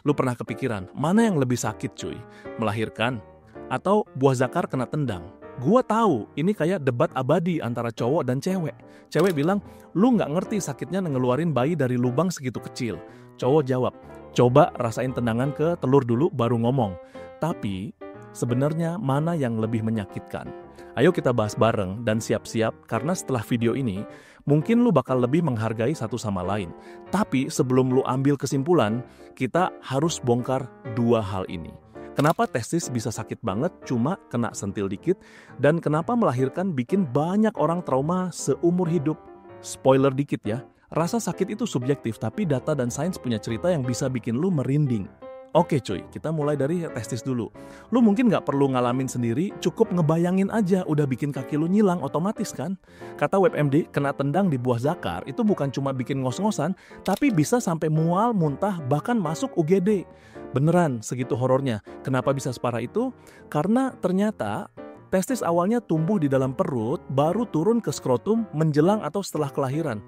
Lu pernah kepikiran, mana yang lebih sakit cuy? Melahirkan? Atau buah zakar kena tendang? Gua tahu, ini kayak debat abadi antara cowok dan cewek. Cewek bilang, lu nggak ngerti sakitnya ngeluarin bayi dari lubang segitu kecil. Cowok jawab, coba rasain tendangan ke telur dulu baru ngomong. Tapi, sebenarnya mana yang lebih menyakitkan? Ayo kita bahas bareng dan siap-siap karena setelah video ini, mungkin lu bakal lebih menghargai satu sama lain. Tapi sebelum lu ambil kesimpulan, kita harus bongkar dua hal ini. Kenapa testis bisa sakit banget cuma kena sentil dikit, dan kenapa melahirkan bikin banyak orang trauma seumur hidup? Spoiler dikit ya, rasa sakit itu subjektif tapi data dan sains punya cerita yang bisa bikin lu merinding. Oke cuy, kita mulai dari testis dulu. Lu mungkin gak perlu ngalamin sendiri, cukup ngebayangin aja udah bikin kaki lu nyilang otomatis kan? Kata WebMD, kena tendang di buah zakar itu bukan cuma bikin ngos-ngosan, tapi bisa sampai mual, muntah, bahkan masuk UGD. Beneran segitu horornya. Kenapa bisa separah itu? Karena ternyata testis awalnya tumbuh di dalam perut, baru turun ke skrotum menjelang atau setelah kelahiran.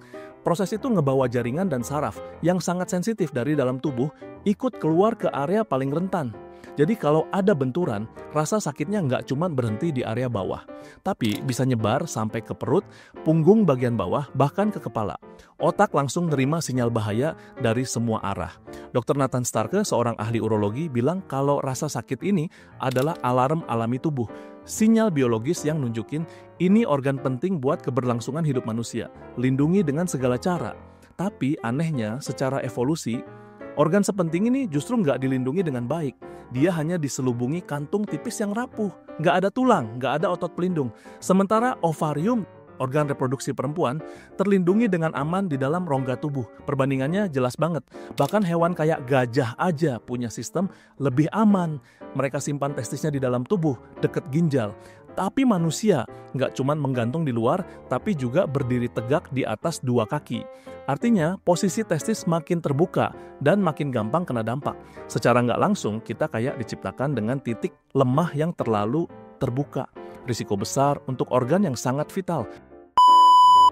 Proses itu ngebawa jaringan dan saraf yang sangat sensitif dari dalam tubuh ikut keluar ke area paling rentan. Jadi kalau ada benturan, rasa sakitnya nggak cuma berhenti di area bawah, tapi bisa nyebar sampai ke perut, punggung bagian bawah, bahkan ke kepala. Otak langsung nerima sinyal bahaya dari semua arah. Dr. Nathan Starke, seorang ahli urologi, bilang kalau rasa sakit ini adalah alarm alami tubuh. Sinyal biologis yang nunjukin ini organ penting buat keberlangsungan hidup manusia. Lindungi dengan segala cara. Tapi anehnya secara evolusi, organ sepenting ini justru nggak dilindungi dengan baik. Dia hanya diselubungi kantung tipis yang rapuh. Nggak ada tulang, nggak ada otot pelindung. Sementara ovarium, organ reproduksi perempuan, terlindungi dengan aman di dalam rongga tubuh. Perbandingannya jelas banget. Bahkan hewan kayak gajah aja punya sistem lebih aman. Mereka simpan testisnya di dalam tubuh, deket ginjal. Tapi manusia nggak cuma menggantung di luar, tapi juga berdiri tegak di atas dua kaki. Artinya, posisi testis makin terbuka dan makin gampang kena dampak. Secara nggak langsung, kita kayak diciptakan dengan titik lemah yang terlalu terbuka. Risiko besar untuk organ yang sangat vital.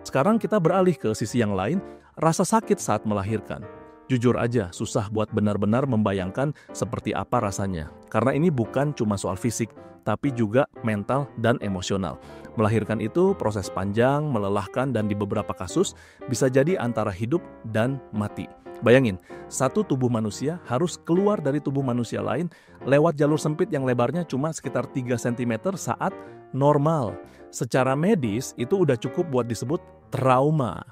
Sekarang kita beralih ke sisi yang lain, rasa sakit saat melahirkan. Jujur aja, susah buat benar-benar membayangkan seperti apa rasanya. Karena ini bukan cuma soal fisik, tapi juga mental dan emosional. Melahirkan itu proses panjang, melelahkan, dan di beberapa kasus bisa jadi antara hidup dan mati. Bayangin, satu tubuh manusia harus keluar dari tubuh manusia lain lewat jalur sempit yang lebarnya cuma sekitar 3 cm saat normal. Secara medis itu udah cukup buat disebut trauma.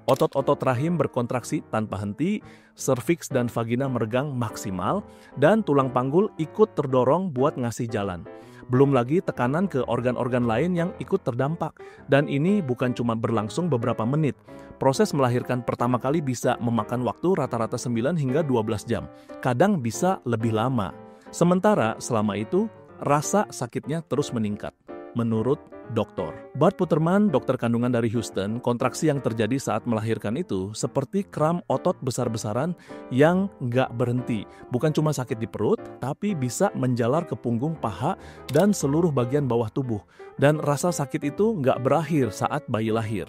Otot-otot rahim berkontraksi tanpa henti, serviks dan vagina meregang maksimal, dan tulang panggul ikut terdorong buat ngasih jalan. Belum lagi tekanan ke organ-organ lain yang ikut terdampak. Dan ini bukan cuma berlangsung beberapa menit. Proses melahirkan pertama kali bisa memakan waktu rata-rata 9 hingga 12 jam. Kadang bisa lebih lama. Sementara selama itu, rasa sakitnya terus meningkat. Menurut dokter Bart Puterman, dokter kandungan dari Houston, kontraksi yang terjadi saat melahirkan itu seperti kram otot besar-besaran yang nggak berhenti. Bukan cuma sakit di perut, tapi bisa menjalar ke punggung, paha, dan seluruh bagian bawah tubuh. Dan rasa sakit itu nggak berakhir saat bayi lahir.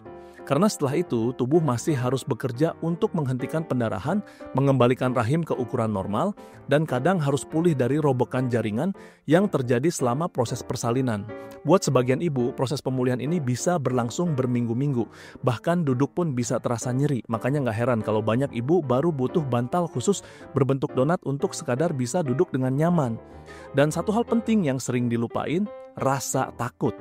Karena setelah itu, tubuh masih harus bekerja untuk menghentikan pendarahan, mengembalikan rahim ke ukuran normal, dan kadang harus pulih dari robokan jaringan yang terjadi selama proses persalinan. Buat sebagian ibu, proses pemulihan ini bisa berlangsung berminggu-minggu. Bahkan duduk pun bisa terasa nyeri. Makanya nggak heran kalau banyak ibu baru butuh bantal khusus berbentuk donat untuk sekadar bisa duduk dengan nyaman. Dan satu hal penting yang sering dilupain, rasa takut.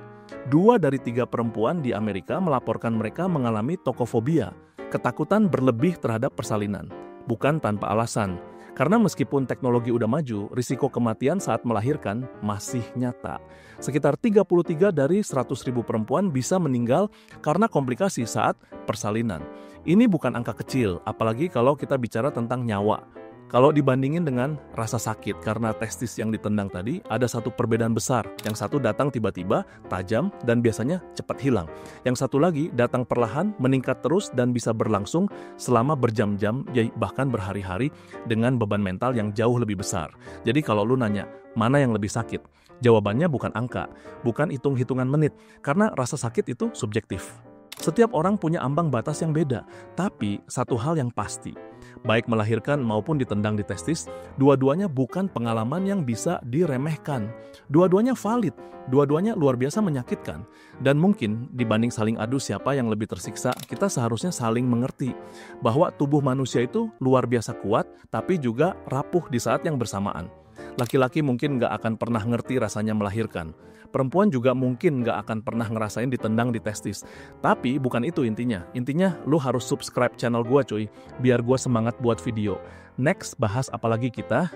2 dari 3 perempuan di Amerika melaporkan mereka mengalami tokofobia, ketakutan berlebih terhadap persalinan. Bukan tanpa alasan. Karena meskipun teknologi udah maju, risiko kematian saat melahirkan masih nyata. Sekitar 33 dari 100.000 perempuan bisa meninggal karena komplikasi saat persalinan. Ini bukan angka kecil, apalagi kalau kita bicara tentang nyawa. Kalau dibandingin dengan rasa sakit karena testis yang ditendang tadi, ada satu perbedaan besar. Yang satu datang tiba-tiba, tajam, dan biasanya cepat hilang. Yang satu lagi datang perlahan, meningkat terus, dan bisa berlangsung selama berjam-jam, bahkan berhari-hari, dengan beban mental yang jauh lebih besar. Jadi kalau lu nanya, mana yang lebih sakit? Jawabannya bukan angka, bukan hitung-hitungan menit, karena rasa sakit itu subjektif. Setiap orang punya ambang batas yang beda, tapi satu hal yang pasti, baik melahirkan maupun ditendang di testis, dua-duanya bukan pengalaman yang bisa diremehkan. Dua-duanya valid, dua-duanya luar biasa menyakitkan. Dan mungkin dibanding saling adu siapa yang lebih tersiksa, kita seharusnya saling mengerti bahwa tubuh manusia itu luar biasa kuat, tapi juga rapuh di saat yang bersamaan. Laki-laki mungkin nggak akan pernah ngerti rasanya melahirkan. Perempuan juga mungkin nggak akan pernah ngerasain ditendang di testis. Tapi bukan itu intinya. Intinya lu harus subscribe channel gua cuy, biar gua semangat buat video. Next, bahas apa lagi kita?